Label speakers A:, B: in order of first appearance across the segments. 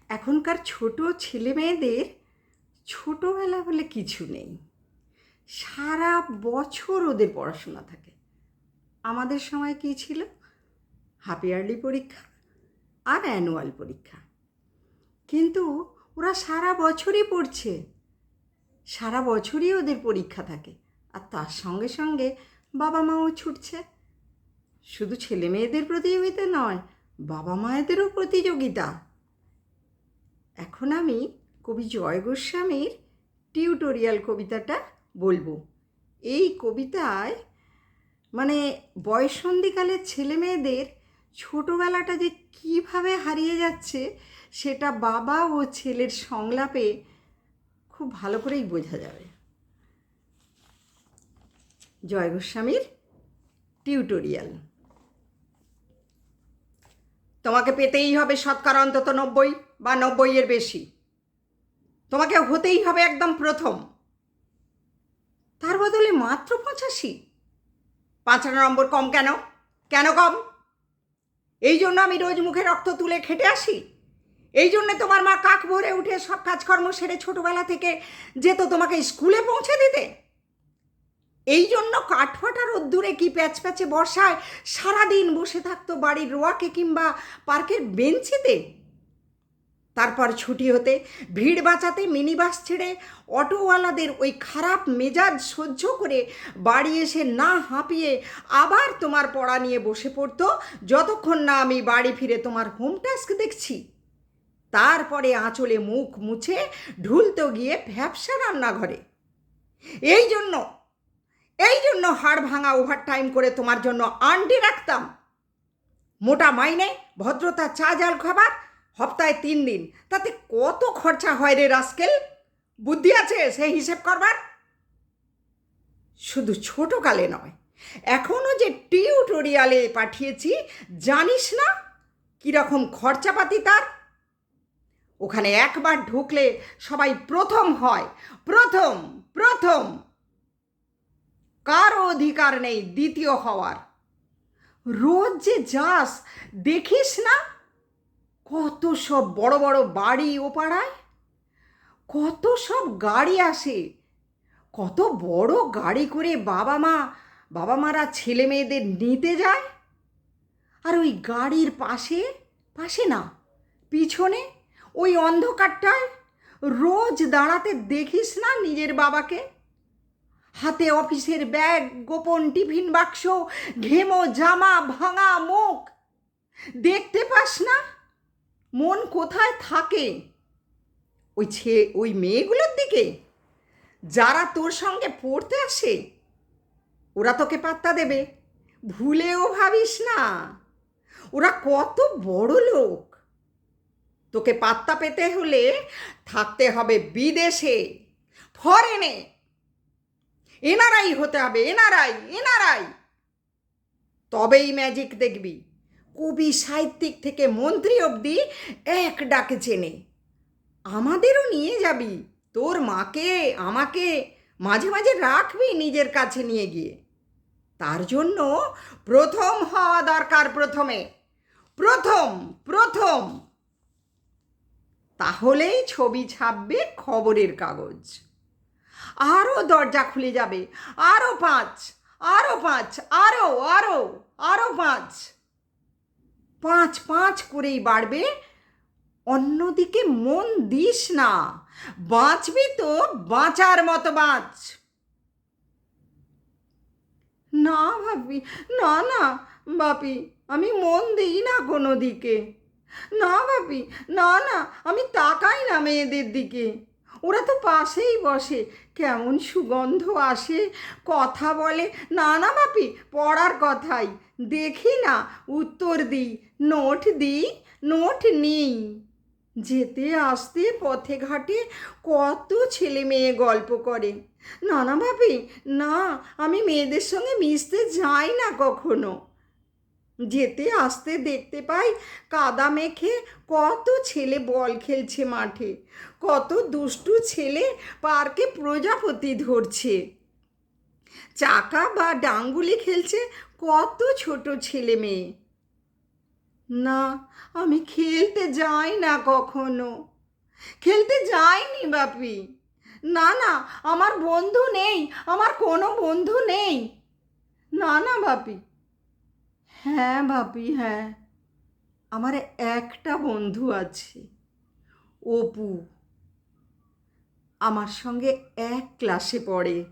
A: এখনকার ছোট ছেলে মেয়েদের ছোটোবেলা বলে কিছু নেই। সারা বছর ওদের পড়াশোনা থাকে। আমাদের সময় কী ছিল? হাফ ইয়ারলি পরীক্ষা আর অ্যানুয়াল পরীক্ষা। কিন্তু ওরা সারা বছরই পড়ছে, সারা বছরই ওদের পরীক্ষা থাকে, আর তার সঙ্গে সঙ্গে বাবা মাও ছুটছে। শুধু ছেলে মেয়েদের প্রতিযোগিতা নয়, বাবা মায়েদেরও প্রতিযোগিতা। এখন আমি কবি জয় গোস্বামীর টিউটোরিয়াল কবিতাটা বলবো। এই কবিতায় মানে বয়ঃসন্ধিকালের ছেলে মেয়েদের ছোটোবেলাটা যে কীভাবে হারিয়ে যাচ্ছে সেটা বাবা ও ছেলের সংলাপে খুব ভালো করেই বোঝা যাবে। জয় গোস্বামীর টিউটোরিয়াল। তোমাকে পেতেই হবে শতকরা অন্তত 90 বা 90-এর বেশি। তোমাকে হতেই হবে একদম প্রথম। তার বদলে মাত্র 85? 5 নম্বর কম কেন? কেন কম? এই জন্য আমি রোজ মুখে রক্ত তুলে খেটে আসি? এই জন্যে তোমার মা কাক ভরে উঠে সব কাজকর্ম সেরে ছোটোবেলা থেকে যেত তোমাকে স্কুলে পৌঁছে দিতে? এই জন্য কাঠফাটা রোদ্দুরে কি প্যাচ প্যাচে বর্ষায় সারাদিন বসে থাকতো বাড়ির রোয়াকে কিংবা পার্কের বেঞ্চিতে? তারপর ছুটি হতে ভিড় বাঁচাতে মিনি বাস ছেড়ে অটোওয়ালাদের ওই খারাপ মেজাজ সহ্য করে বাড়ি এসে না হাঁপিয়ে আবার তোমার পড়া নিয়ে বসে পড়তো, যতক্ষণ না আমি বাড়ি ফিরে তোমার হোম টাস্ক দেখছি। তারপরে আঁচলে মুখ মুছে ঢুলতো গিয়ে ভ্যাপসা রান্নাঘরে। এই জন্য হাড় ভাঙা ওভারটাইম করে তোমার জন্য আন্টি রাখতাম। মোটা মাইনে, ভদ্রতা, চা জল খাবার, সপ্তাহে 3 দিন, তাতে কত খরচা হয় রে রাস্কেল? বুদ্ধি আছে সেই হিসেব করবার? শুধু ছোটোকালে নয়, এখনও যে টিউটোরিয়ালে পাঠিয়েছি, জানিস না কীরকম খরচাপাতি তার? ওখানে একবার ঢুকলে সবাই প্রথম হয়, প্রথম প্রথম। কারও অধিকার নেই দ্বিতীয় হওয়ার। রোজ যে যাস, দেখিস না কত সব বড় বড় বাড়ি ও পাড়ায়, কত সব গাড়ি আসে, কত বড় গাড়ি করে বাবা মারা ছেলে মেয়েদের নিতে যায়। আর ওই গাড়ির পাশে না, পিছনে ওই অন্ধকারটায় রোজ দাঁড়াতে দেখিস না নিজের বাবাকে? হাতে অফিসের ব্যাগ, গোপন টিফিন বাক্স, ঘেমো জামা, ভাঙা মুখ, দেখতে পাস না? মন কোথায় থাকে? ওই মেয়েগুলোর দিকে যারা তোর সঙ্গে পড়তে আসে। ওরা তোকে পাত্তা দেবে? ভুলেও ভাবিস না। ওরা কত বড় লোক। তোকে পাত্তা পেতে হলে থাকতে হবে বিদেশে, ফরেনে। এনআরআই হতে হবে, এনআরআই। তবেই ম্যাজিক দেখবি। কবি সাহিত্যিক থেকে মন্ত্রী অবধি এক ডাকে চেনে। আমাদেরও নিয়ে যাবি, তোর মাকে আমাকে মাঝে মাঝে রাখবি নিজের কাছে নিয়ে গিয়ে। তার জন্য প্রথম হওয়া দরকার, প্রথম। তাহলেই ছবি ছাপবে খবরের কাগজ। আরও দরজা খুলে যাবে, আরও 5, আরও 5। 5 করেই বাড়বে। অন্যদিকে মন দিস না, বাঁচবি তো বাঁচার মতো বাঁচ। না ভাবি, না বাপি, আমি মন দিই না কোনো দিকে। না বাপি, না আমি তাকাই না মেয়েদের দিকে। ওরা তো পাশেই বসে, কেমন সুগন্ধ আসে, কথা বলে। না বাপি, পড়ার কথাই দেখি না, উত্তর দিই, নোট নিই। যেতে আসতে পথে ঘাটে কত ছেলে মেয়ে গল্প করে। না বাপি, না, আমি মেয়েদের সঙ্গে মিশতে যাই না কখনো। যেতে আসতে দেখতে পাই কাদা মেখে কত ছেলে বল খেলছে মাঠে, কত দুষ্টু ছেলে পার্কে প্রজাপতি ধরছে, চাকা বা ডাঙ্গুলি খেলছে কত ছোট ছেলে মেয়ে। না, আমি খেলতে যাই না কখনো। খেলতে যাইনি বাপি। না না, আমার বন্ধু নেই, আমার কোনো বন্ধু নেই। না না বাপি। হ্যাঁ বাপি, হ্যাঁ, আমার একটা বন্ধু আছে, অপু। আমার সঙ্গে এক ক্লাসে পড়ে।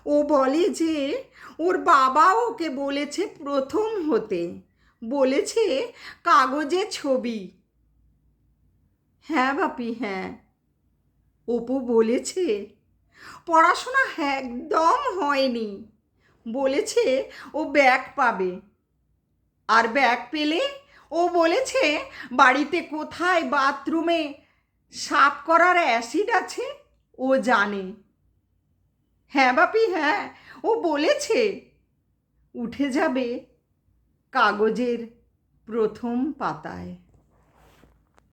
A: ও বলে যে ওর বাবা ওকে বলেছে প্রথম হতে, বলেছে কাগজে ছবি। হ্যাঁ বাপি, হ্যাঁ, অপু বলেছে পড়াশোনা একদম হয়নি, বলেছে ও ব্যাক পাবে। আর ব্যাক পেলে ও বলেছে বাড়িতে কোথায় বাথরুমে সাফ করার অ্যাসিড আছে ও জানে। হ্যাঁ বাপি, হ্যাঁ, ও বলেছে উঠে যাবে কাগজের প্রথম পাতায়।